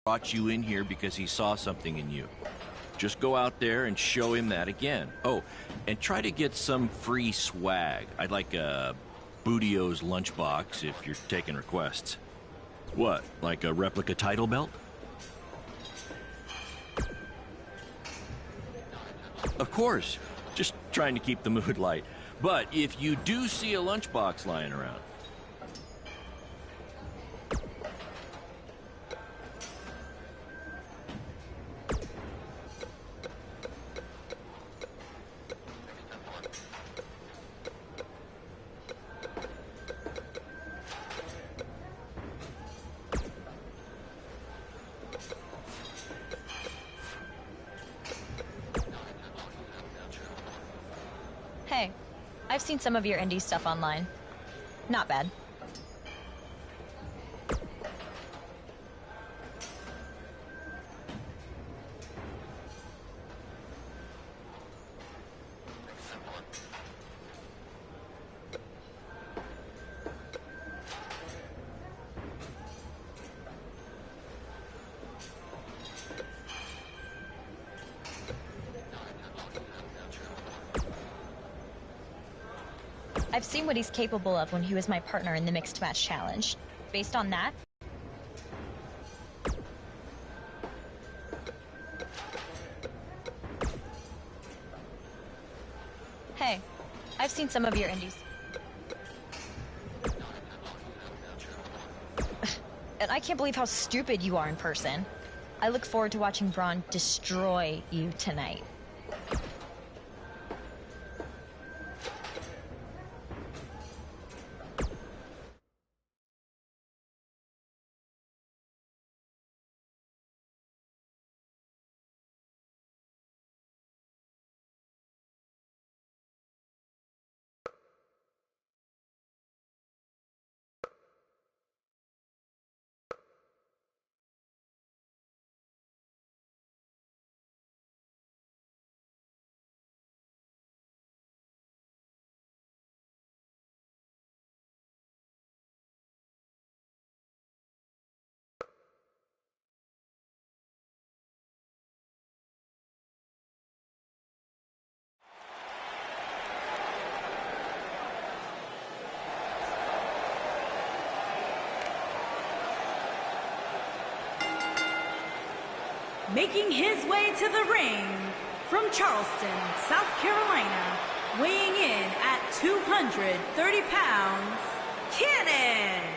brought you in here because he saw something in you. Just go out there and show him that again. Oh, and try to get some free swag. I'd like a Bootio's lunchbox if you're taking requests. What, like a replica title belt? Of course, just trying to keep the mood light. But if you do see a lunchbox lying around, Hey, I've seen some of your indie stuff online. Not bad. I've seen what he's capable of when he was my partner in the Mixed Match Challenge. Based on that, hey, I've seen some of your indies. And I can't believe how stupid you are in person. I look forward to watching Braun destroy you tonight. Making his way to the ring from Charleston, South Carolina, weighing in at 230 pounds, Cannon.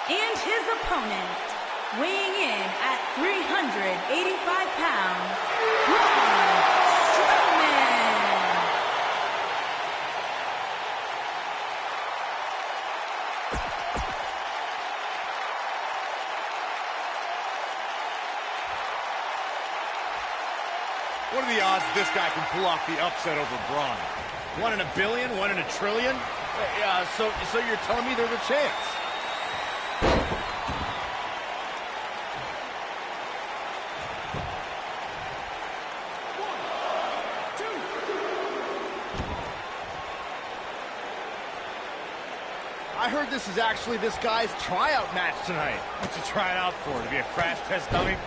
And his opponent, weighing in at 385 pounds, Braun Strowman. What are the odds this guy can pull off the upset over Braun? 1 in a billion, 1 in a trillion? So you're telling me there's a chance? I heard this is actually this guy's tryout match tonight. What's he trying out for? To be a crash test dummy?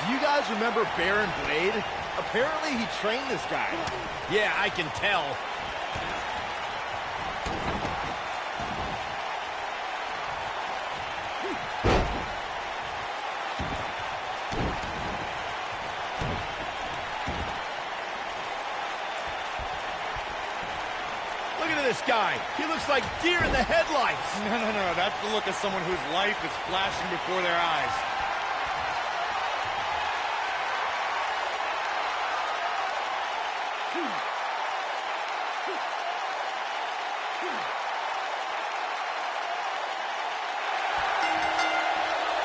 Do you guys remember Baron Blade? Apparently he trained this guy. Yeah, I can tell. at this guy. He looks like deer in the headlights. No. That's the look of someone whose life is flashing before their eyes.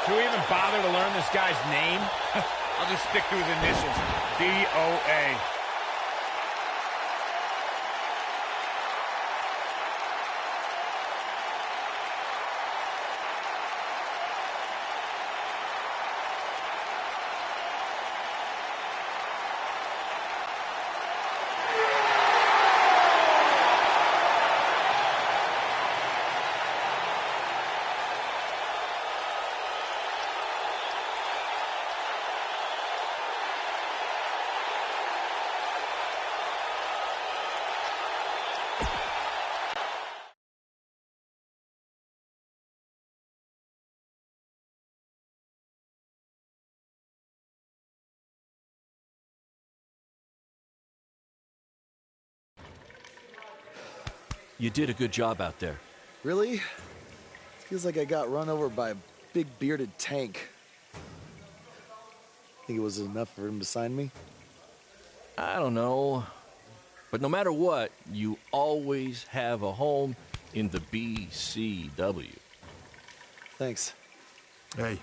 Can we even bother to learn this guy's name? I'll just stick to his initials. DOA. You did a good job out there. Really? Feels like I got run over by a big bearded tank. Think it was enough for him to sign me? I don't know. But no matter what, you always have a home in the BCW. Thanks. Hey,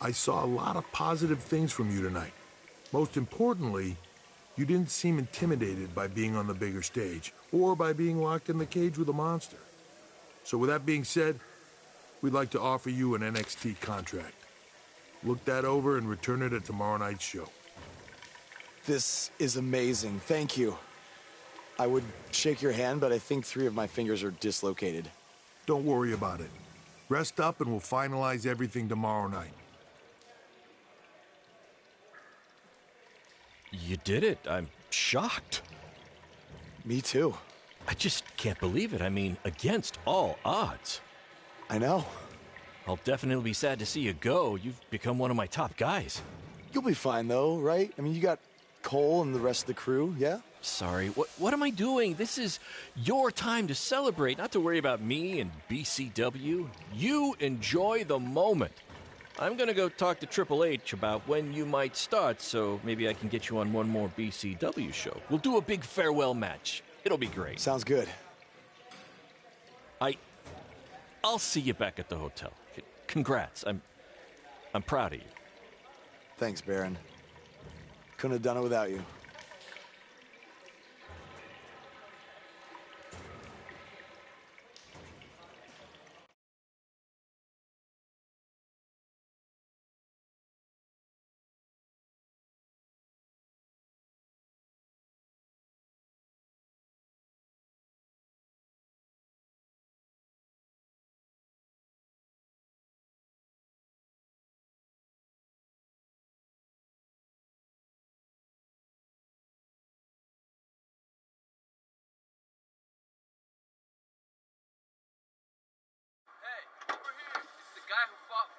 I saw a lot of positive things from you tonight. Most importantly, you didn't seem intimidated by being on the bigger stage or by being locked in the cage with a monster. So with that being said, we'd like to offer you an NXT contract. Look that over and return it at tomorrow night's show. This is amazing. Thank you. I would shake your hand, but I think 3 of my fingers are dislocated. Don't worry about it. Rest up and we'll finalize everything tomorrow night. You did it. I'm shocked. Me too. I just can't believe it. I mean, against all odds. I know. I'll definitely be sad to see you go. You've become one of my top guys. You'll be fine, though, right? I mean, you got Cole and the rest of the crew, yeah? Sorry, what am I doing? This is your time to celebrate, not to worry about me and BCW. You enjoy the moment. I'm gonna go talk to Triple H about when you might start, so maybe I can get you on one more BCW show. We'll do a big farewell match. It'll be great. Sounds good. I'll see you back at the hotel. Congrats. I'm proud of you. Thanks, Baron. Couldn't have done it without you.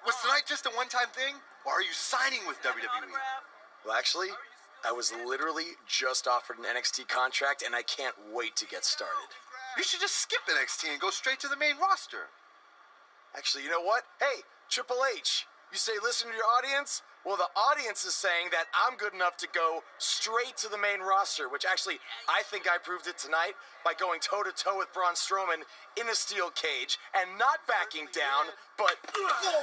Was tonight just a one-time thing, or are you signing with WWE? Well, actually, I was literally just offered an NXT contract, and I can't wait to get started. You should just skip NXT and go straight to the main roster. Actually, you know what? Hey, Triple H, you say listen to your audience? Well, the audience is saying that I'm good enough to go straight to the main roster, which actually, I think I proved it tonight by going toe-to-toe with Braun Strowman in a steel cage and not backing down, but... Hey, stop.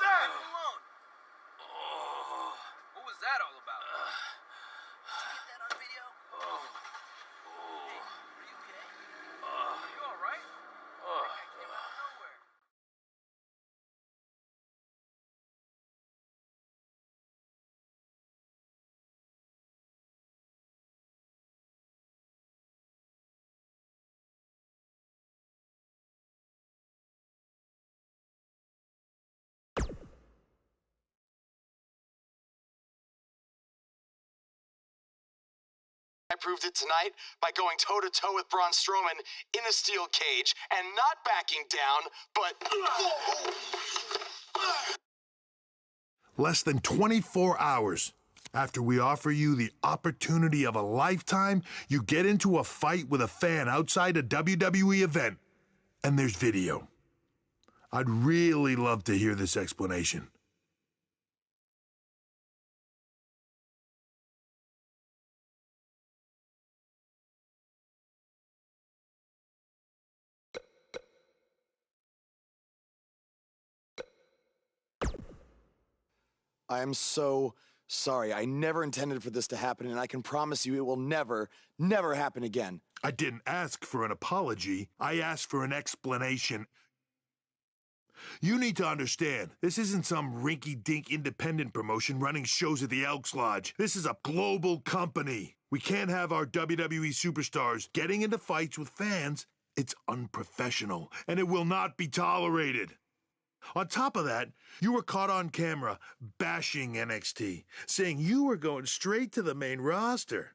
Leave him alone. What was that all about? Did you get that on video? Hey, are you okay? Are you all right? That came out of nowhere. I proved it tonight by going toe-to-toe with Braun Strowman in a steel cage and not backing down, but... Less than 24 hours, After we offer you the opportunity of a lifetime, you get into a fight with a fan outside a WWE event, and there's video. I'd really love to hear this explanation. I am so sorry. I never intended for this to happen, and I can promise you it will never, never happen again. I didn't ask for an apology. I asked for an explanation. You need to understand, this isn't some rinky-dink independent promotion running shows at the Elks Lodge. This is a global company. We can't have our WWE superstars getting into fights with fans. It's unprofessional, and it will not be tolerated. On top of that, you were caught on camera bashing NXT, saying you were going straight to the main roster.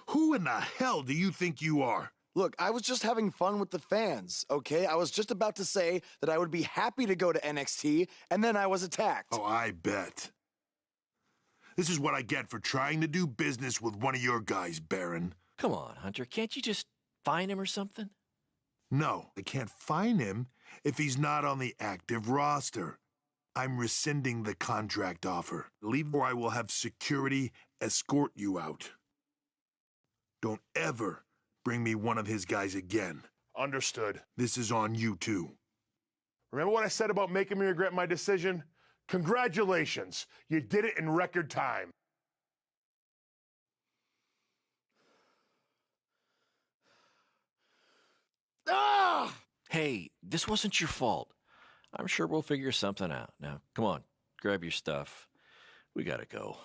Who in the hell do you think you are? Look, I was just having fun with the fans, okay? I was just about to say that I would be happy to go to NXT, and then I was attacked. Oh, I bet. This is what I get for trying to do business with one of your guys, Baron. Come on, Hunter. Can't you just find him or something? No, I can't find him if he's not on the active roster. I'm rescinding the contract offer. Leave or I will have security escort you out. Don't ever bring me one of his guys again. Understood. This is on you, too. Remember what I said about making me regret my decision? Congratulations. You did it in record time. Ah! Hey, this wasn't your fault. I'm sure we'll figure something out. Now, come on, grab your stuff. We gotta go.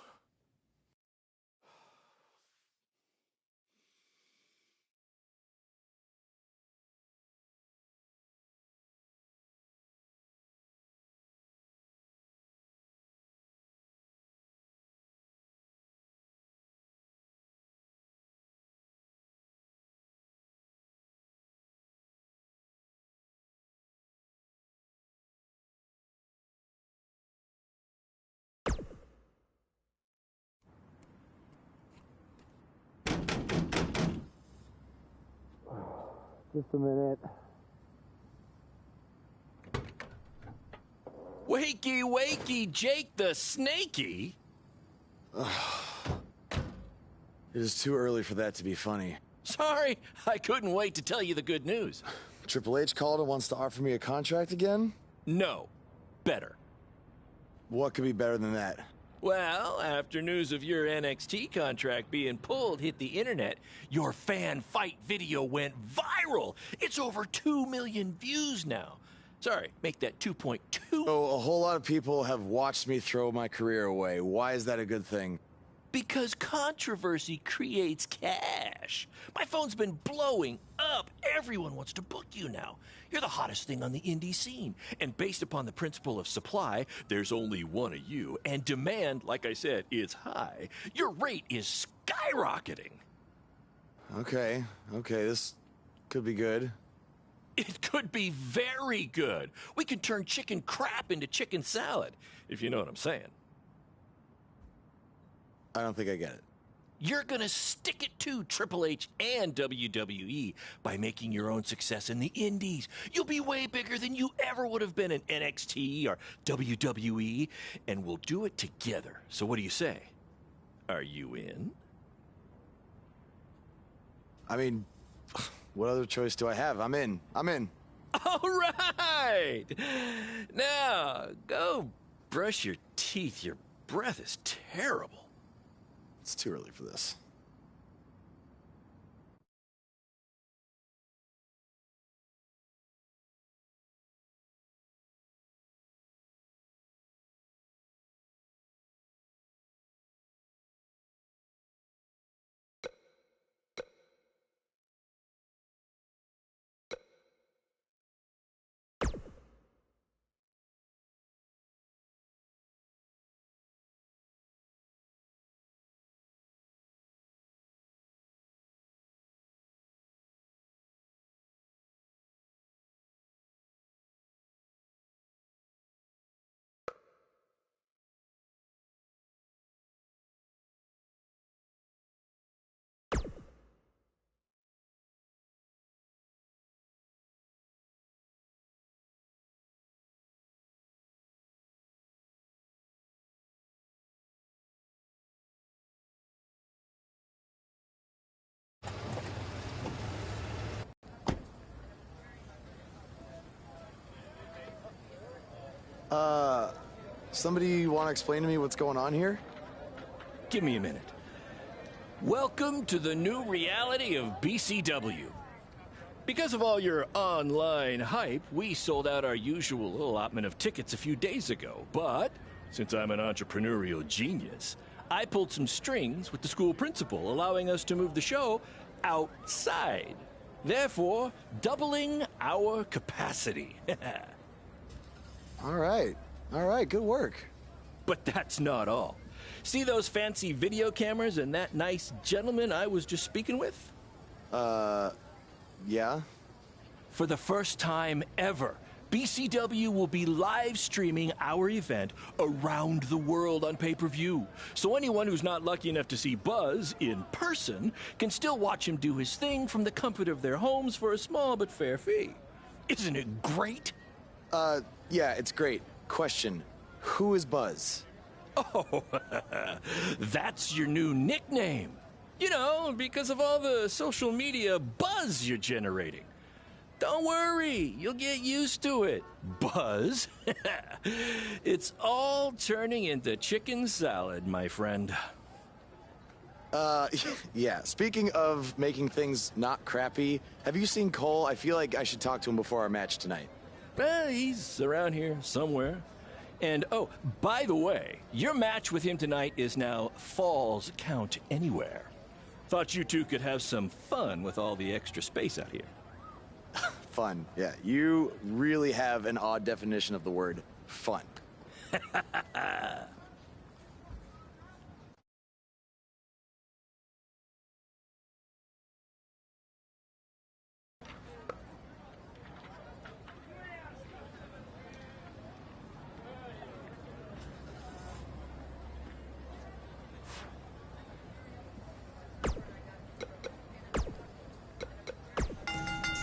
Just a minute. Wakey, wakey, Jake the Snakey. It is too early for that to be funny. Sorry, I couldn't wait to tell you the good news. Triple H called and wants to offer me a contract again? No, better. What could be better than that? Well, after news of your NXT contract being pulled hit the internet, your fan fight video went viral. It's over 2 million views now. Sorry, make that 2.2. Oh, a whole lot of people have watched me throw my career away. Why is that a good thing? Because controversy creates cash. My phone's been blowing up. Everyone wants to book you now. You're the hottest thing on the indie scene. And based upon the principle of supply, there's only one of you. And demand, like I said, is high. Your rate is skyrocketing. Okay, this could be good. It could be very good. We could turn chicken crap into chicken salad, if you know what I'm saying. I don't think I get it. You're gonna stick it to Triple H and WWE by making your own success in the indies. You'll be way bigger than you ever would have been in NXT or WWE, and we'll do it together. So what do you say? Are you in? I mean, what other choice do I have? I'm in. All right! Now, go brush your teeth. Your breath is terrible. It's too early for this. Somebody want to explain to me what's going on here? Give me a minute. Welcome to the new reality of BCW. Because of all your online hype, we sold out our usual allotment of tickets a few days ago. But since I'm an entrepreneurial genius, I pulled some strings with the school principal, allowing us to move the show outside, therefore doubling our capacity. All right, good work. But that's not all. See those fancy video cameras and that nice gentleman I was just speaking with? Yeah? For the first time ever, BCW will be live streaming our event around the world on pay-per-view. So anyone who's not lucky enough to see Buzz in person can still watch him do his thing from the comfort of their homes for a small but fair fee. Isn't it great? Yeah, it's great. Question, who is Buzz? Oh, that's your new nickname. You know, because of all the social media buzz you're generating. Don't worry, you'll get used to it. Buzz? It's all turning into chicken salad, my friend. Yeah, speaking of making things not crappy, have you seen Cole? I feel like I should talk to him before our match tonight. He's around here somewhere. And, oh, by the way, your match with him tonight is now Falls Count Anywhere. Thought you two could have some fun with all the extra space out here. Fun, yeah. You really have an odd definition of the word fun.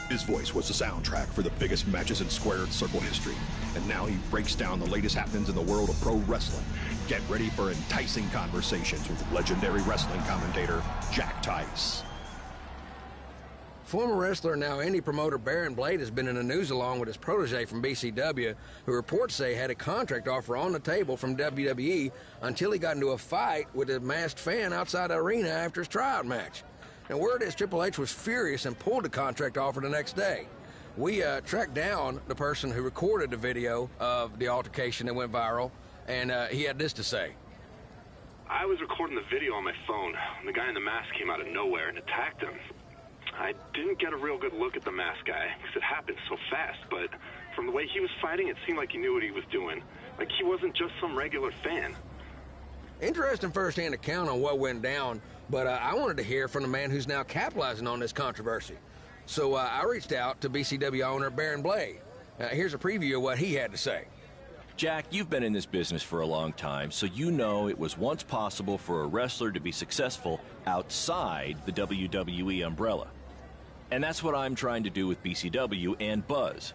His voice was the soundtrack for the biggest matches in squared circle history. And now he breaks down the latest happenings in the world of pro wrestling. Get ready for enticing conversations with legendary wrestling commentator Jack Tice. Former wrestler, now indie promoter Baron Blade has been in the news along with his protege from BCW, who reports say had a contract offer on the table from WWE until he got into a fight with a masked fan outside the arena after his tryout match. And word is Triple H was furious and pulled the contract offer the next day. We tracked down the person who recorded the video of the altercation that went viral, and he had this to say. I was recording the video on my phone when the guy in the mask came out of nowhere and attacked him. I didn't get a real good look at the masked guy because it happened so fast, but from the way he was fighting, it seemed like he knew what he was doing. Like he wasn't just some regular fan. Interesting first-hand account on what went down, but I wanted to hear from the man who's now capitalizing on this controversy. So I reached out to BCW owner Baron Blade. Here's a preview of what he had to say. Jack, you've been in this business for a long time, so you know it was once possible for a wrestler to be successful outside the WWE umbrella. And that's what I'm trying to do with BCW and Buzz.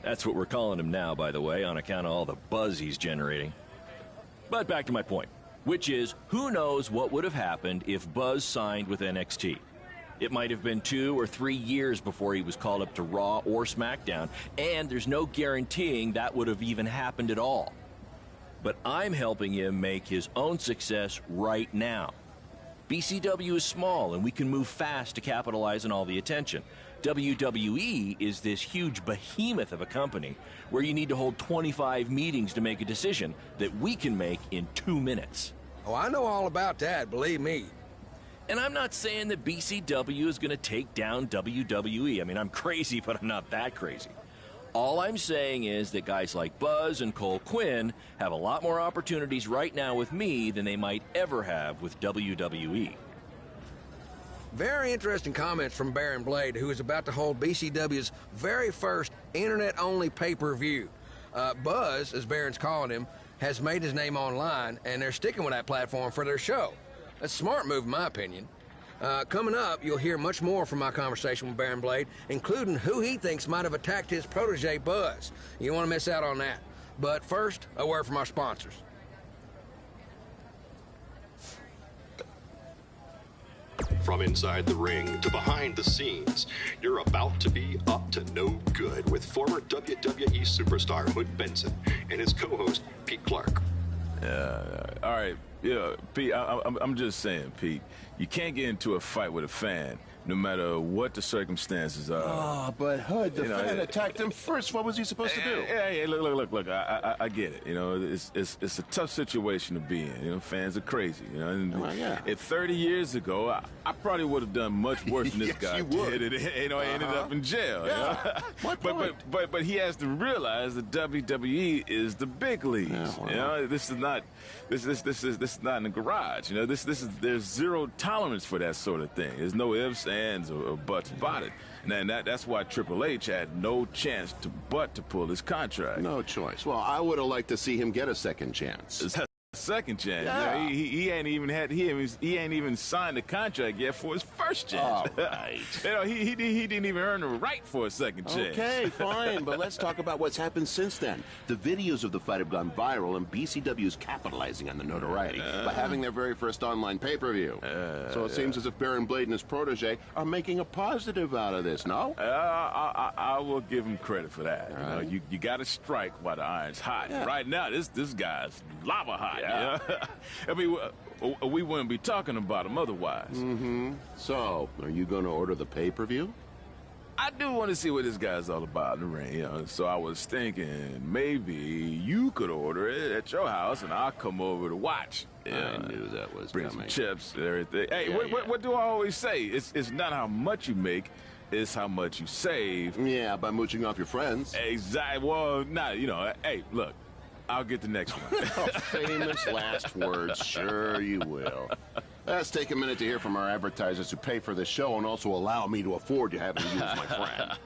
That's what we're calling him now, by the way, on account of all the buzz he's generating. But back to my point, which is, who knows what would have happened if Buzz signed with NXT? It might have been 2 or 3 years before he was called up to Raw or SmackDown, and there's no guaranteeing that would have even happened at all. But I'm helping him make his own success right now. BCW is small, and we can move fast to capitalize on all the attention. WWE is this huge behemoth of a company where you need to hold 25 meetings to make a decision that we can make in 2 minutes. Oh, I know all about that, believe me. And I'm not saying that BCW is going to take down WWE. I mean, I'm crazy, but I'm not that crazy. All I'm saying is that guys like Buzz and Cole Quinn have a lot more opportunities right now with me than they might ever have with WWE. Very interesting comments from Baron Blade, who is about to hold BCW's very first internet-only pay-per-view. Buzz, as Baron's calling him, has made his name online, and they're sticking with that platform for their show. That's a smart move, in my opinion. Coming up, you'll hear much more from my conversation with Baron Blade, including who he thinks might have attacked his protege, Buzz. You want to miss out on that. But first, a word from our sponsors. From From inside the ring to behind the scenes, you're about to be up to no good with former WWE superstar Hood Benson and his co-host Pete Clark. All right, yeah, Pete, I'm just saying, Pete, you can't get into a fight with a fan, no matter what the circumstances are. Oh, but Hood, the fan attacked him first. What was he supposed to do? Hey, look, I get it. You know, it's a tough situation to be in. You know, fans are crazy. You know, and 30 years ago, I probably would have done much worse than this guy did. And, I ended up in jail. Yeah. You know? But he has to realize that WWE is the big leagues. Yeah, well. You know, this is not in the garage. You know, there's zero tolerance for that sort of thing. There's no ifs, ands, or buts about it. And that's why Triple H had no chance to pull his contract. No choice. Well, I would have liked to see him get a second chance. Second chance. Yeah. He ain't even signed the contract yet for his first chance. Oh, right. You know, he didn't even earn the right for a second chance. Okay, fine, but let's talk about what's happened since then. The videos of the fight have gone viral, and BCW is capitalizing on the notoriety by having their very first online pay-per-view. So it seems as if Baron Blade and his protege are making a positive out of this, no? I will give him credit for that. Right. You know, you got to strike while the iron's hot. Yeah. Right now, this guy's lava hot. Yeah. I mean, we wouldn't be talking about him otherwise. Mm-hmm. So, are you going to order the pay-per-view? I do want to see what this guy's all about in the ring, you know. So I was thinking maybe you could order it at your house, and I'll come over to watch. I knew that was bring coming. some chips and everything. Hey, Yeah, what do I always say? It's not how much you make, it's how much you save. Yeah, by mooching off your friends. Exactly. Well, you know. Hey, look. I'll get the next one. Famous last words. Sure you will. Let's take a minute to hear from our advertisers who pay for the show and also allow me to afford to have them use my friend.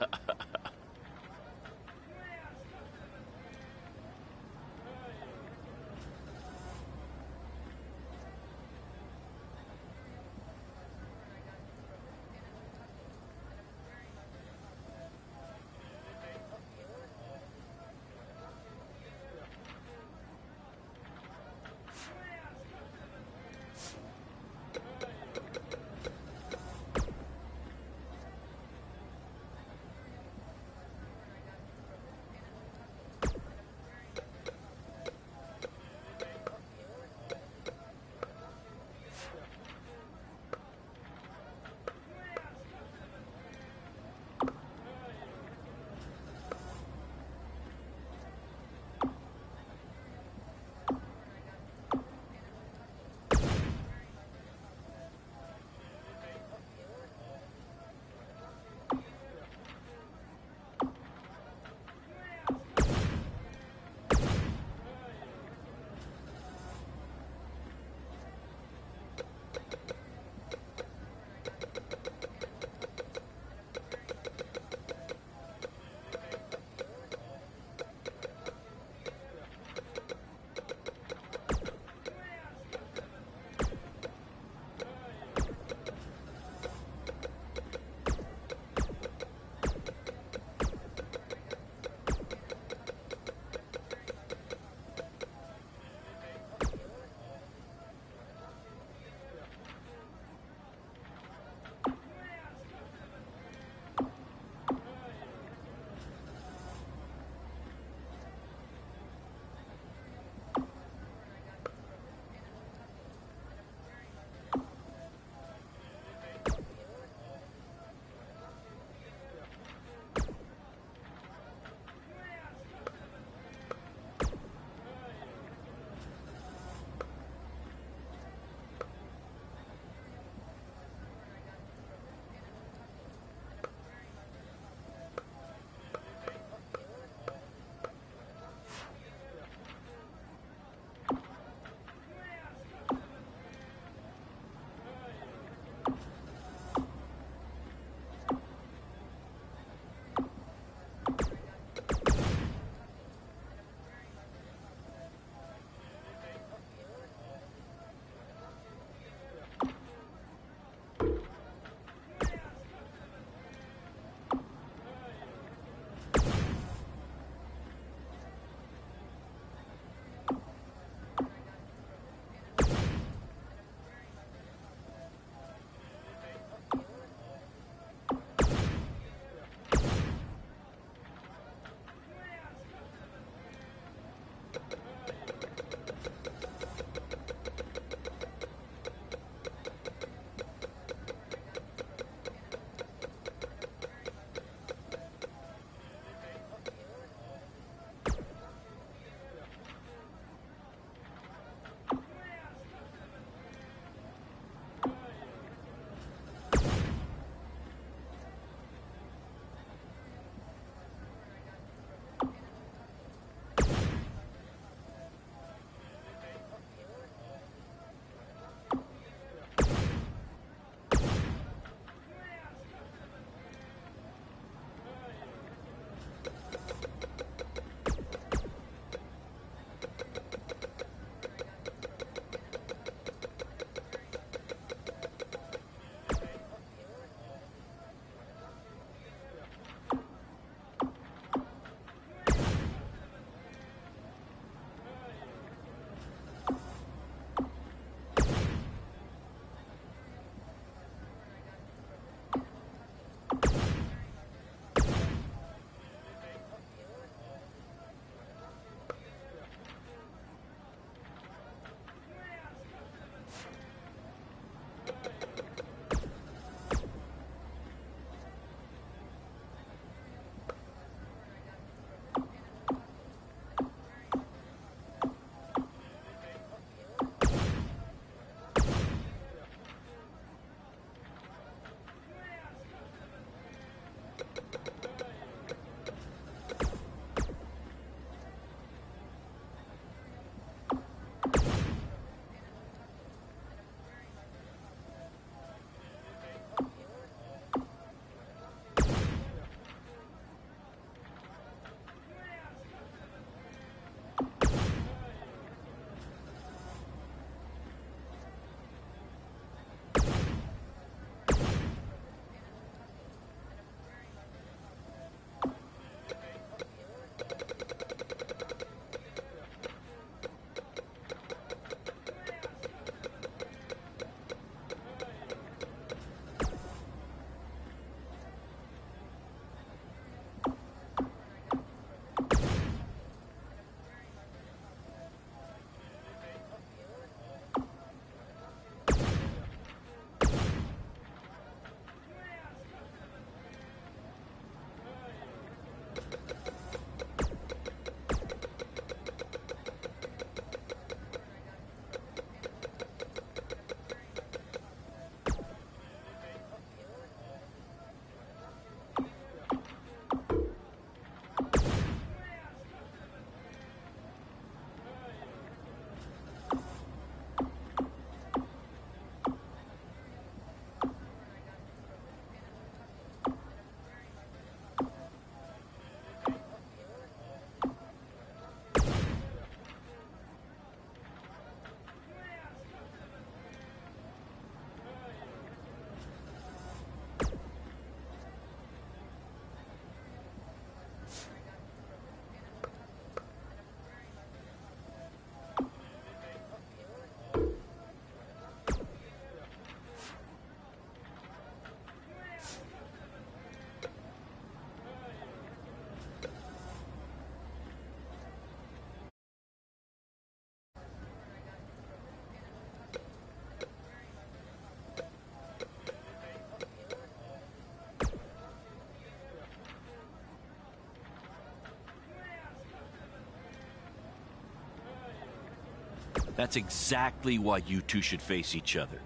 That's exactly why you two should face each other.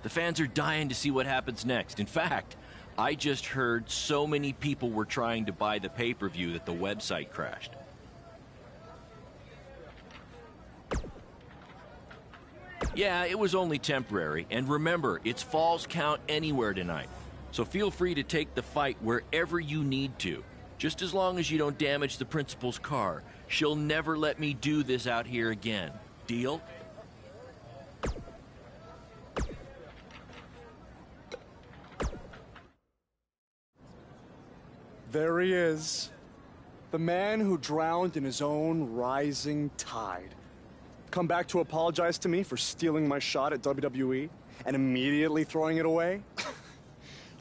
The fans are dying to see what happens next. In fact, I just heard so many people were trying to buy the pay-per-view that the website crashed. Yeah, it was only temporary. And remember, it's Falls Count Anywhere tonight. So feel free to take the fight wherever you need to. Just as long as you don't damage the principal's car. She'll never let me do this out here again. Deal? There he is. The man who drowned in his own rising tide. Come back to apologize to me for stealing my shot at WWE and immediately throwing it away?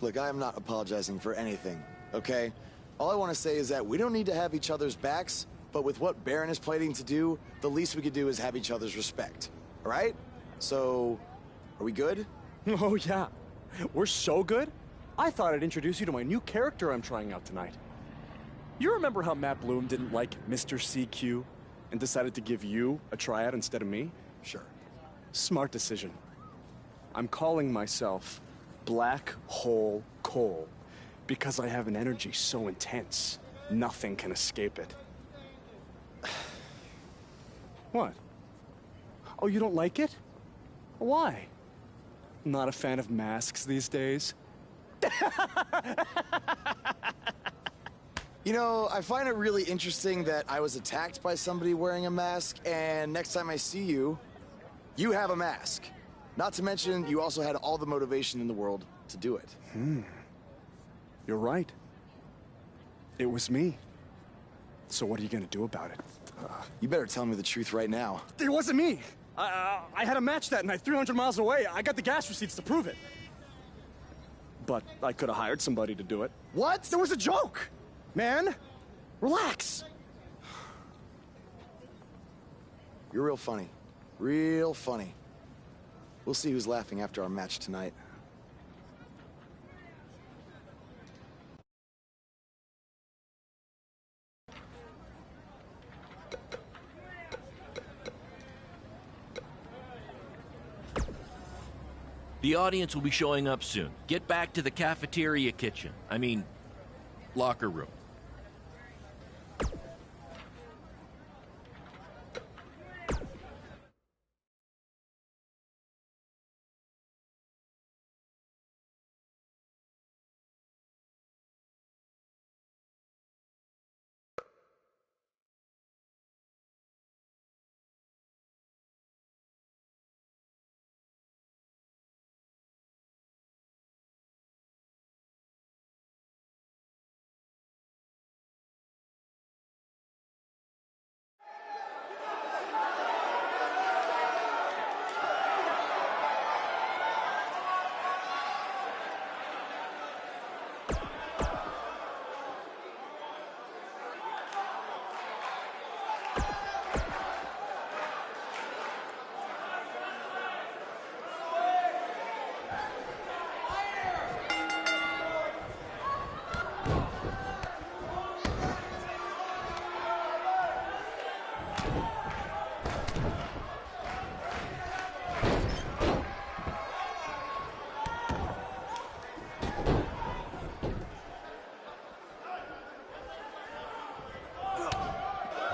Look, I am not apologizing for anything, okay? All I want to say is that we don't need to have each other's backs, but with what Baron is planning to do, the least we could do is have each other's respect, all right? So, are we good? Oh, yeah. We're so good? I thought I'd introduce you to my new character I'm trying out tonight. You remember how Matt Bloom didn't like Mr. CQ and decided to give you a tryout instead of me? Sure. Smart decision. I'm calling myself Black Hole Cole because I have an energy so intense, nothing can escape it. What? Oh, you don't like it? Why? Not a fan of masks these days? You know, I find it really interesting that I was attacked by somebody wearing a mask, and next time I see you, you have a mask. Not to mention, you also had all the motivation in the world to do it. You're right. It was me. So what are you gonna do about it? You better tell me the truth right now. It wasn't me. I had a match that night, 300 miles away. I got the gas receipts to prove it. But I could have hired somebody to do it. What? There was a joke! Man, relax. You're real funny. Real funny. We'll see who's laughing after our match tonight. The audience will be showing up soon. Get back to the cafeteria kitchen. I mean, locker room.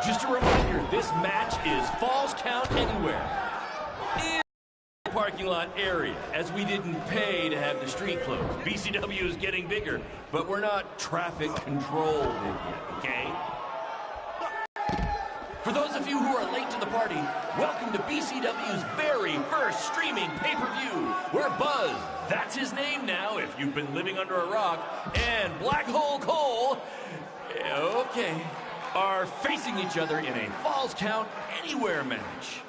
Just a reminder, this match is Falls Count Anywhere in the parking lot area, as we didn't pay to have the street closed. BCW is getting bigger, but we're not traffic controlled yet, okay? For those of you who are late to the party, welcome to BCW's very first streaming pay-per-view, where Buzz, that's his name now if you've been living under a rock, and Black Hole Cole, okay, are facing each other in a Falls Count Anywhere match.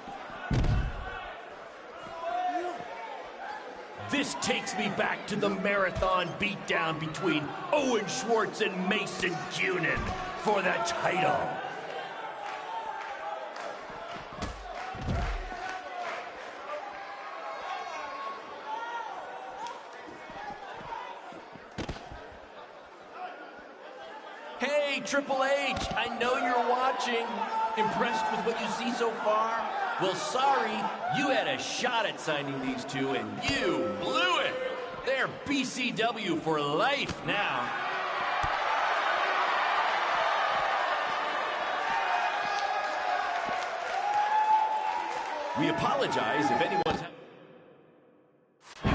This takes me back to the marathon beatdown between Owen Schwartz and Mason Cunin for the title. Hey, Triple H, I know you're watching. Impressed with what you see so far? Well, sorry, you had a shot at signing these two, and you blew it. They're BCW for life now. We apologize if anyone's having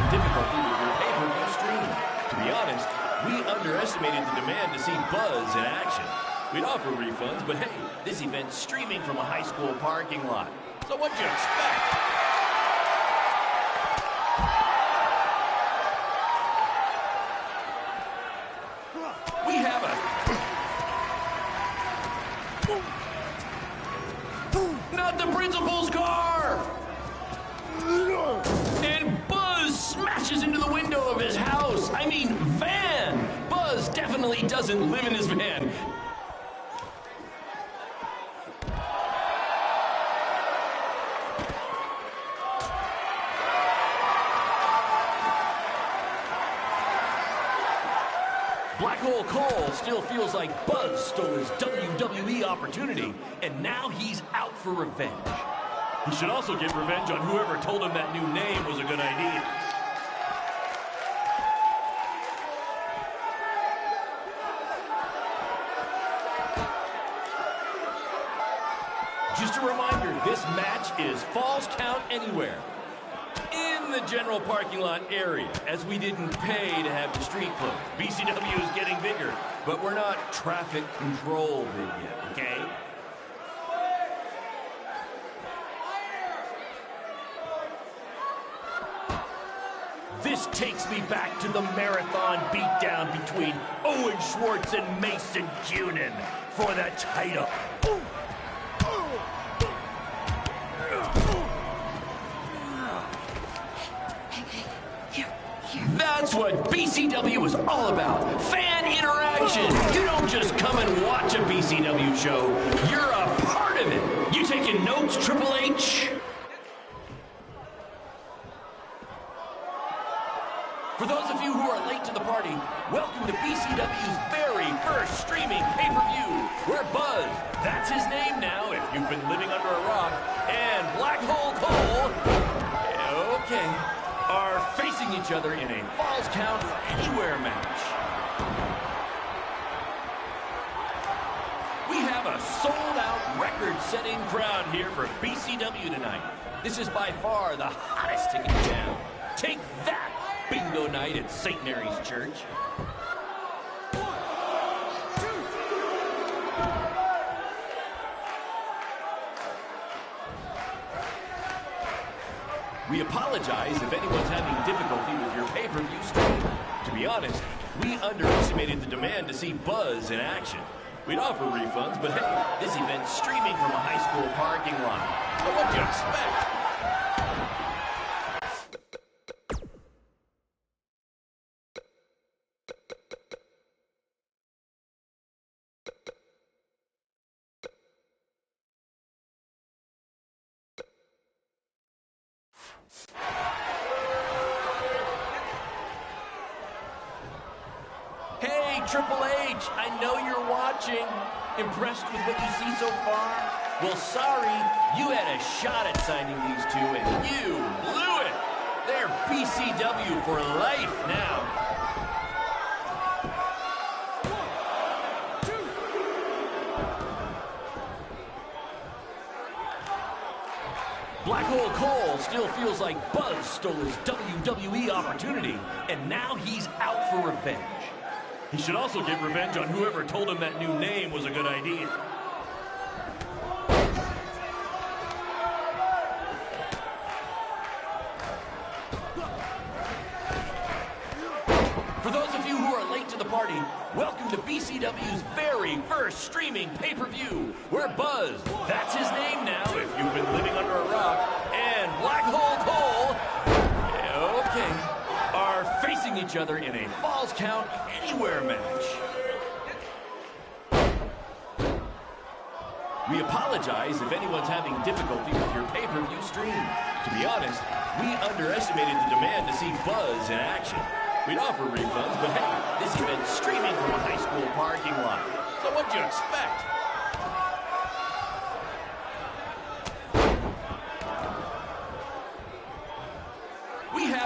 difficulty with your pay-per-view stream. To be honest, we underestimated the demand to see Buzz in action. We'd offer refunds, but hey, this event's streaming from a high school parking lot. So what'd you expect? We have a... Not the principal's car! And Buzz smashes into the window of his house. I mean, van! Buzz definitely doesn't live in his van. Black Hole Cole still feels like Buzz stole his WWE opportunity, and now he's out for revenge. He should also get revenge on whoever told him that new name was a good idea. Just a reminder, this match is Falls Count Anywhere. In the general parking lot area, as we didn't pay to have the street closed. BCW is getting bigger, but we're not traffic control big yet, okay? This takes me back to the marathon beatdown between Owen Schwartz and Mason Cunin for the title. That's what BCW is all about. Fan interaction. You don't just come and watch a BCW show. You're a part of it. You taking notes, Triple H? For those of you who are late to the party, welcome to BCW's very first streaming pay-per-view, where Buzz, that's his name now if you've been living under a rock, and Black Hole Cole, okay, are facing each other in a Falls Count Anywhere match. We have a sold-out, record-setting crowd here for BCW tonight. This is by far the hottest ticket in town. Take that, bingo night at St. Mary's Church. We apologize if anyone's having difficulty with your pay-per-view stream. To be honest, we underestimated the demand to see Buzz in action. We'd offer refunds, but hey, this event's streaming from a high school parking lot. So what'd you expect? Hey, Triple H, I know you're watching. Impressed with what you see so far? Well, sorry, you had a shot at signing these two, and you blew it. They're BCW for life now. Black Hole Cole still feels like Buzz stole his WWE opportunity, and now he's out for revenge. He should also get revenge on whoever told him that new name was a good idea. For those of you who are late to the party, welcome to BCW's very first streaming pay-per-view, where Buzz, that's his name now if you've been living under a rock, and Black Hole Cole, okay, are facing each other in a Falls Count Anywhere match. We apologize if anyone's having difficulty with your pay-per-view stream. To be honest, we underestimated the demand to see Buzz in action. We'd offer refunds, but hey, this event's streaming from a high school parking lot. So what'd you expect?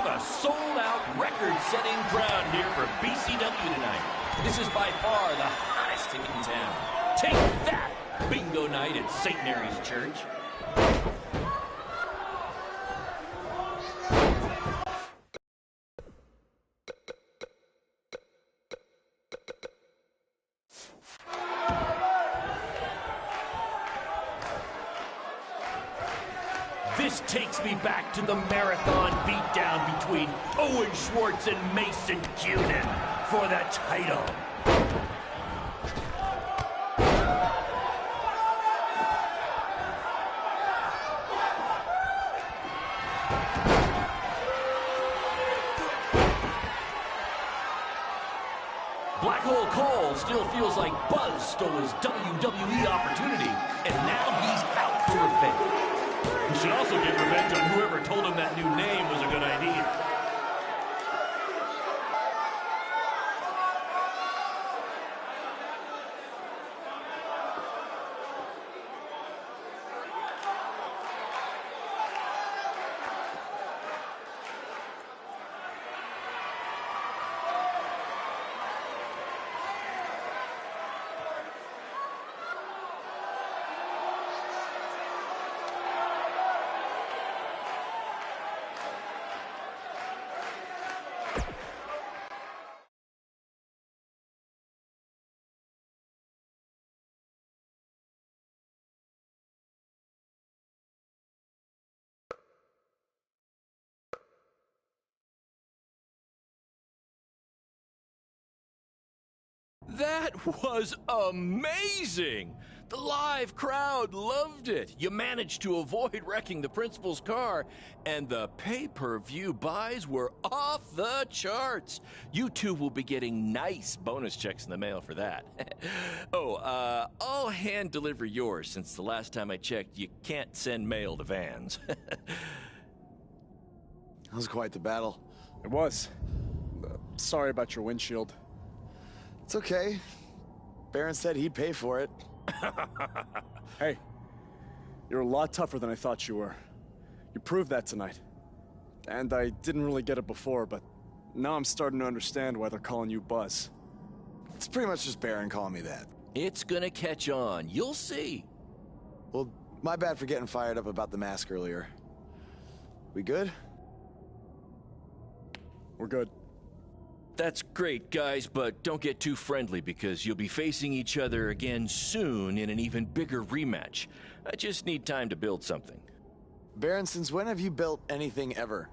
have a sold-out, record-setting crowd here for BCW tonight. This is by far the hottest ticket in town. Take that, bingo night at St. Mary's Church. This takes me back to the marathon beatdown between Owen Schwartz and Mason Cunin for the title. Black Hole Cole still feels like Buzz stole his WWE opportunity, and now he's out for revenge. He should also get revenge on whoever told him that new name was a good idea. That was amazing! The live crowd loved it. You managed to avoid wrecking the principal's car, and the pay-per-view buys were off the charts. You two will be getting nice bonus checks in the mail for that. I'll hand deliver yours since the last time I checked, you can't send mail to vans. That was quite the battle. It was. Sorry about your windshield. It's okay. Baron said he'd pay for it. Hey, you're a lot tougher than I thought you were. You proved that tonight. And I didn't really get it before, but now I'm starting to understand why they're calling you Buzz. It's pretty much just Baron calling me that. It's gonna catch on. You'll see. Well, my bad for getting fired up about the mask earlier. We good? We're good. That's great, guys, but don't get too friendly because you'll be facing each other again soon in an even bigger rematch. I just need time to build something. Baron, since when have you built anything ever?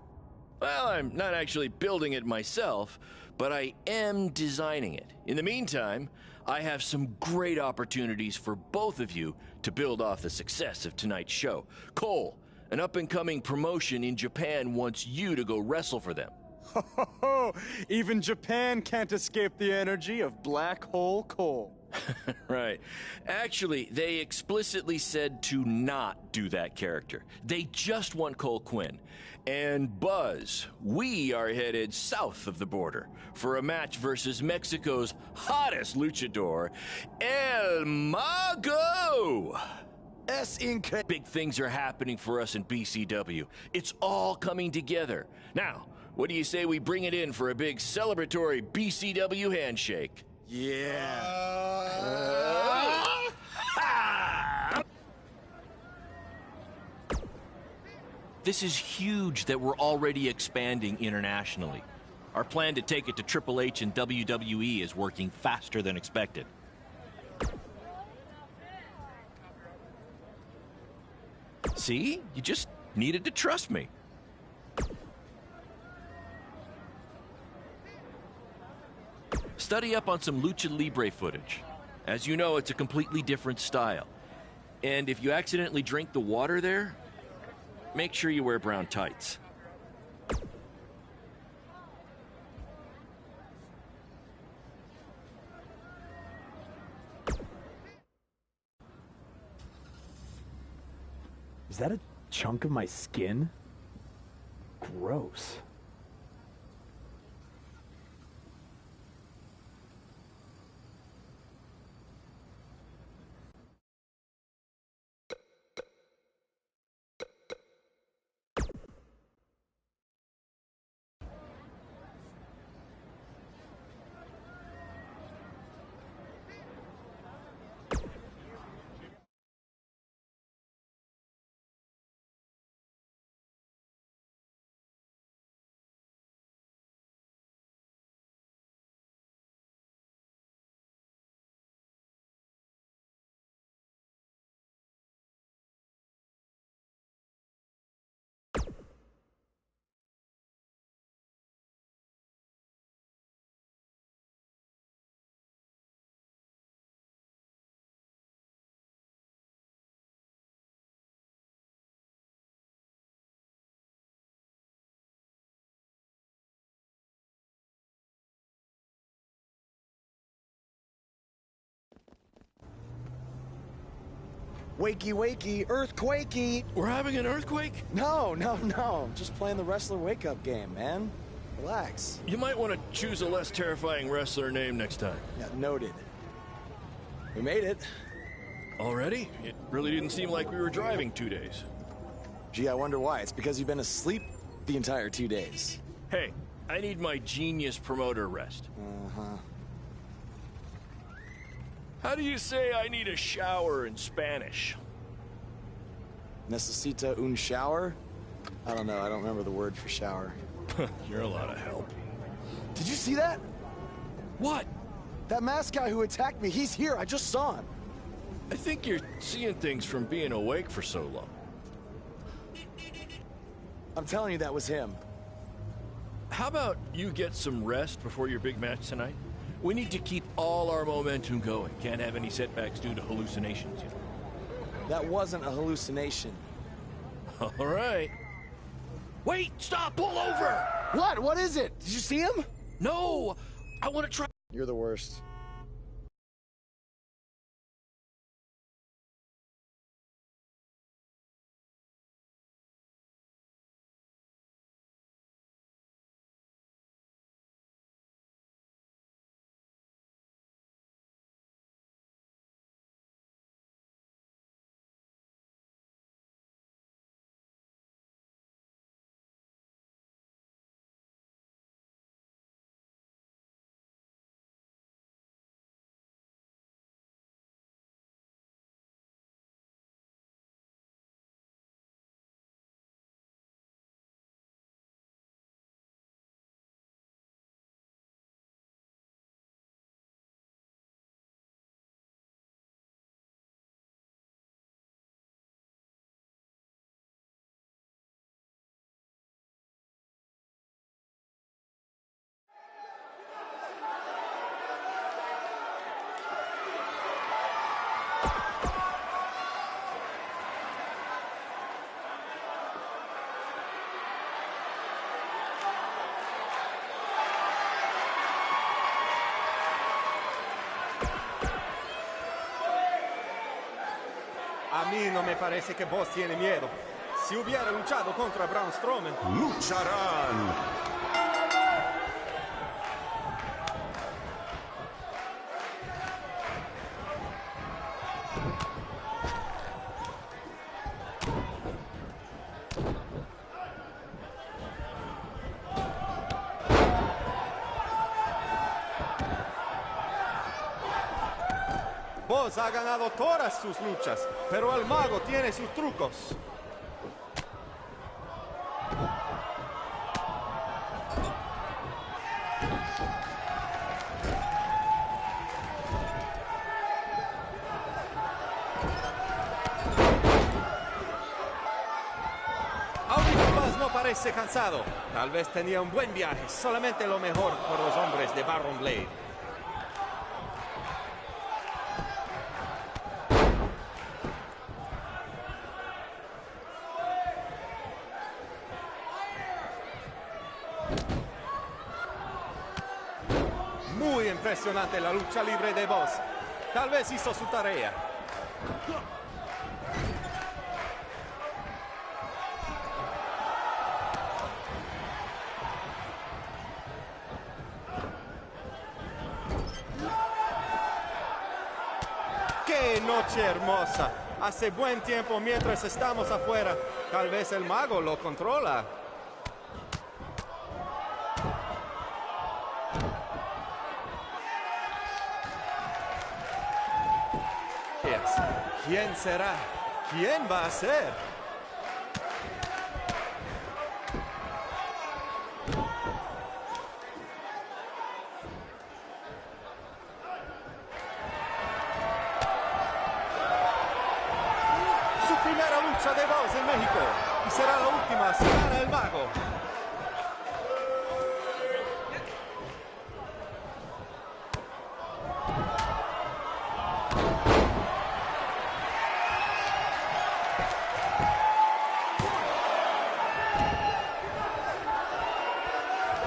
Well, I'm not actually building it myself, but I am designing it. In the meantime, I have some great opportunities for both of you to build off the success of tonight's show. Cole, an up-and-coming promotion in Japan wants you to go wrestle for them. Even Japan can't escape the energy of Black Hole Cole. Right. Actually, they explicitly said to not do that character. They just want Cole Quinn. And Buzz, we are headed south of the border for a match versus Mexico's hottest luchador, El Mago! Big things are happening for us in BCW. It's all coming together. Now, what do you say we bring it in for a big celebratory BCW handshake? This is huge that we're already expanding internationally. Our plan to take it to Triple H and WWE is working faster than expected. See? You just needed to trust me. Study up on some Lucha Libre footage. As you know, it's a completely different style. And if you accidentally drink the water there, make sure you wear brown tights. Is that a chunk of my skin? Gross. Wakey, wakey, earthquakey. We're having an earthquake? No. Just playing the wrestler wake-up game, man. Relax. You might want to choose a less terrifying wrestler name next time. Yeah, noted. We made it. Already? It really didn't seem like we were driving 2 days. Gee, I wonder why. It's because you've been asleep the entire 2 days. Hey, I need my genius promoter rest. Uh-huh. How do you say I need a shower in Spanish? Necesita un shower? I don't know. I don't remember the word for shower. You're a lot of help. Did you see that? What? That masked guy who attacked me. He's here. I just saw him. I think you're seeing things from being awake for so long. I'm telling you, that was him. How about you get some rest before your big match tonight? We need to keep all our momentum going. Can't have any setbacks due to hallucinations, you know. That wasn't a hallucination. All right. Wait, stop, pull over! What? What is it? Did you see him? No, I want to try. You're the worst. A mí no me parece que vos tiene miedo. Si hubiera luchado contra Braun Strowman... ¡Lucharán! Vos ha ganado todas sus luchas, pero el mago tiene sus trucos. Ahorita Buzz no parece cansado. Tal vez tenía un buen viaje, solamente lo mejor por los hombres de Baron Blade. Muy impresionante la lucha libre de Buzz. Tal vez hizo su tarea. ¡Qué noche hermosa! Hace buen tiempo mientras estamos afuera. Tal vez el mago lo controla. ¿Quién será? ¿Quién va a ser? Su primera lucha de Buzz en México. Y será la última si gana el mago.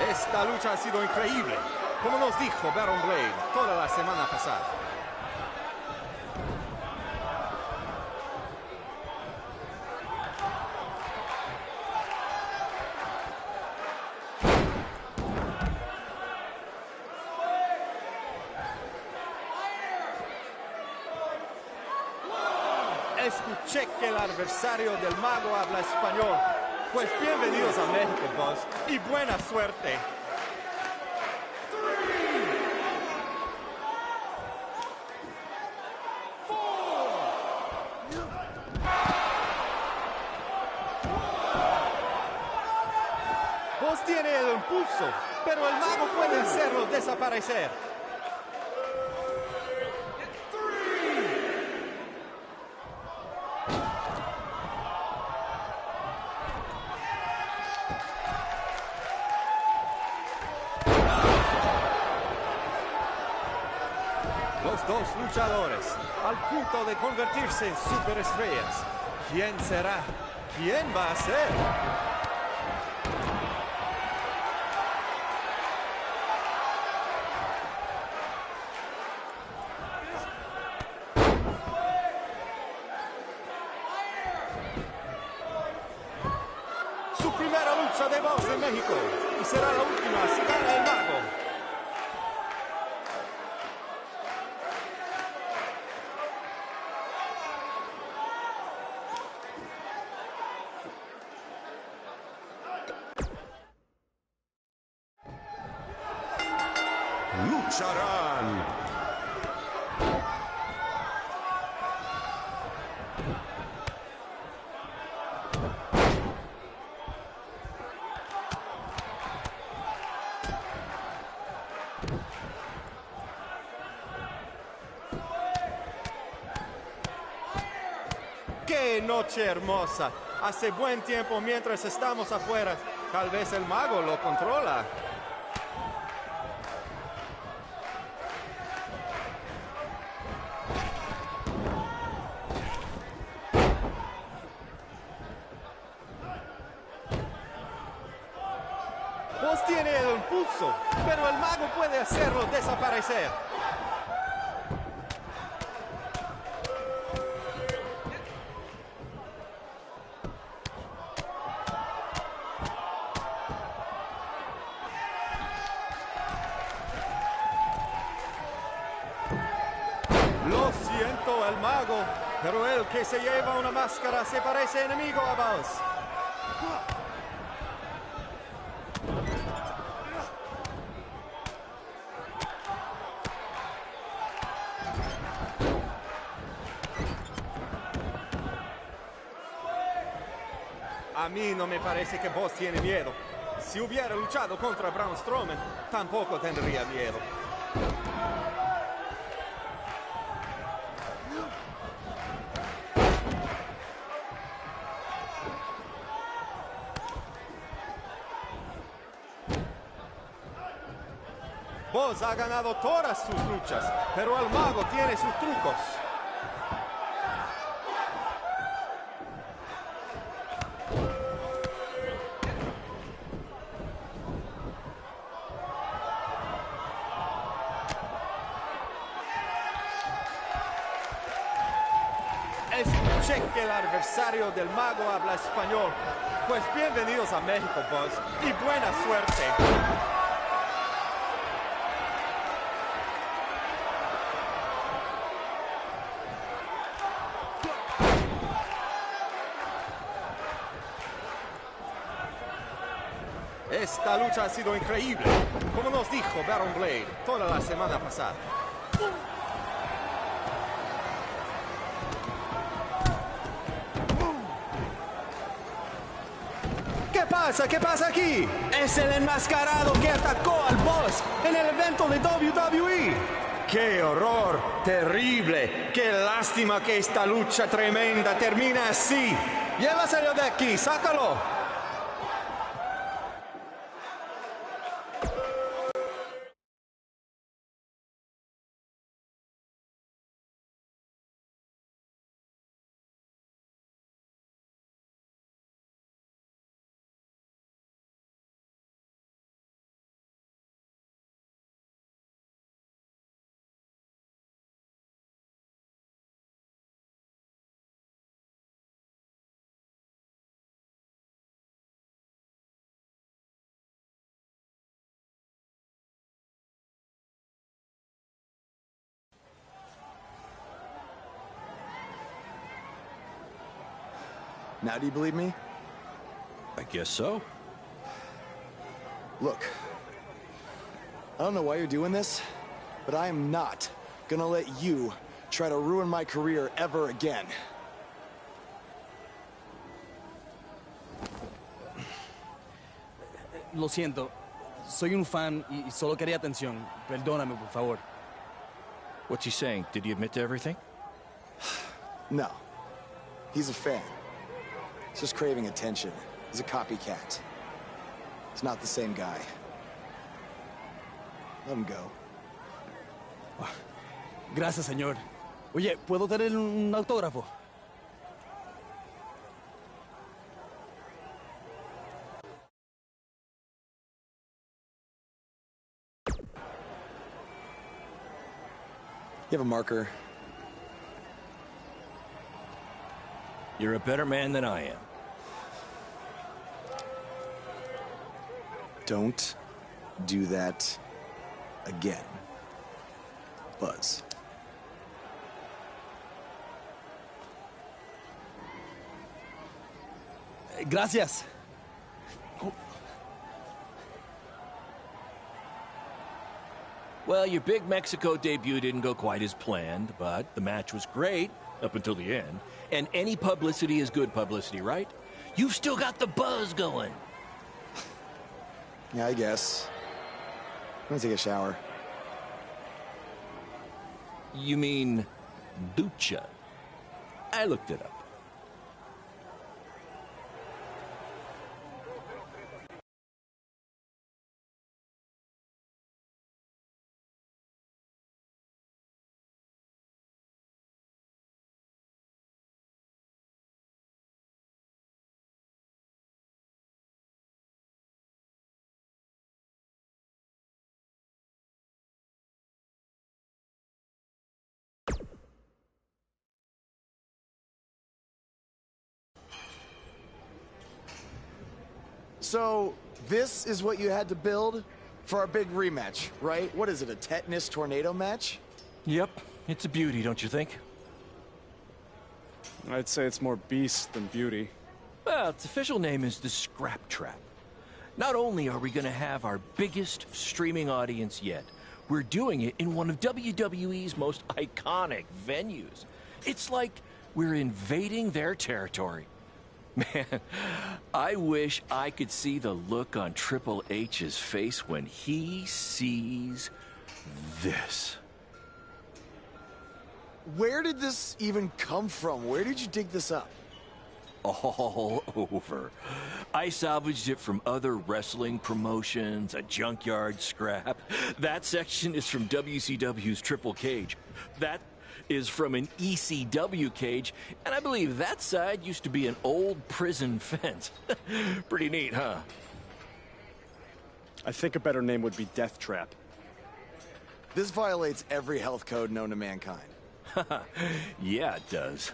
Esta lucha ha sido increíble, como nos dijo Baron Blade toda la semana pasada. cheque el adversario del mago habla español. Pues bienvenidos a México, boss, y buena suerte. Boss tiene el impulso, pero el mago puede hacerlo desaparecer. Los dos luchadores al punto de convertirse en superestrellas. ¿Quién será? ¿Quién va a ser? Su primera lucha de voz en México y será la última si gana el mago. Lucharán. ¡Qué noche hermosa! Hace buen tiempo mientras estamos afuera. Tal vez el mago lo controla. Vos tiene el impulso, pero el mago puede hacerlo desaparecer. Lo siento, el mago, pero el que se lleva una máscara se parece enemigo a vos. A mí no me parece que vos tiene miedo. Si hubiera luchado contra Braun Strowman, tampoco tendría miedo. Vos ha ganado todas sus luchas, pero el mago tiene sus trucos. Escuché que el adversario del mago habla español. Pues bienvenidos a México, boss, y buena suerte. Esta lucha ha sido increíble, como nos dijo Baron Blade toda la semana pasada. ¿Qué pasa? ¿Qué pasa aquí? Es el enmascarado que atacó al boss en el evento de WWE. ¡Qué horror! ¡Terrible! ¡Qué lástima que esta lucha tremenda termina así! Llévaselo de aquí, sácalo. Now do you believe me? I guess so. Look, I don't know why you're doing this, but I am not gonna let you try to ruin my career ever again. Lo siento. Soy un fan y solo quería atención. Perdóname, por favor. What's he saying? Did he admit to everything? No. He's a fan. He's just craving attention. He's a copycat. He's not the same guy. Let him go. Gracias, señor. Oye, ¿puedo tener un autógrafo? You have a marker? You're a better man than I am. Don't do that again, Buzz. Gracias. Well, your big Mexico debut didn't go quite as planned, but the match was great up until the end. And any publicity is good publicity, right? You've still got the buzz going. Yeah, I guess. I'm gonna take a shower. You mean ducha? I looked it up. So, this is what you had to build for our big rematch, right? What is it, a tetanus tornado match? Yep, it's a beauty, don't you think? I'd say it's more beast than beauty. Well, its official name is the Scrap Trap. Not only are we going to have our biggest streaming audience yet, we're doing it in one of WWE's most iconic venues. It's like we're invading their territory. Man, I wish I could see the look on Triple H's face when he sees this. Where did this even come from? Where did you dig this up? All over. I salvaged it from other wrestling promotions, a junkyard scrap. That section is from WCW's Triple Cage. That is from an ECW cage, and I believe that side used to be an old prison fence. Pretty neat, huh? I think a better name would be Death Trap. This violates every health code known to mankind. Yeah, it does.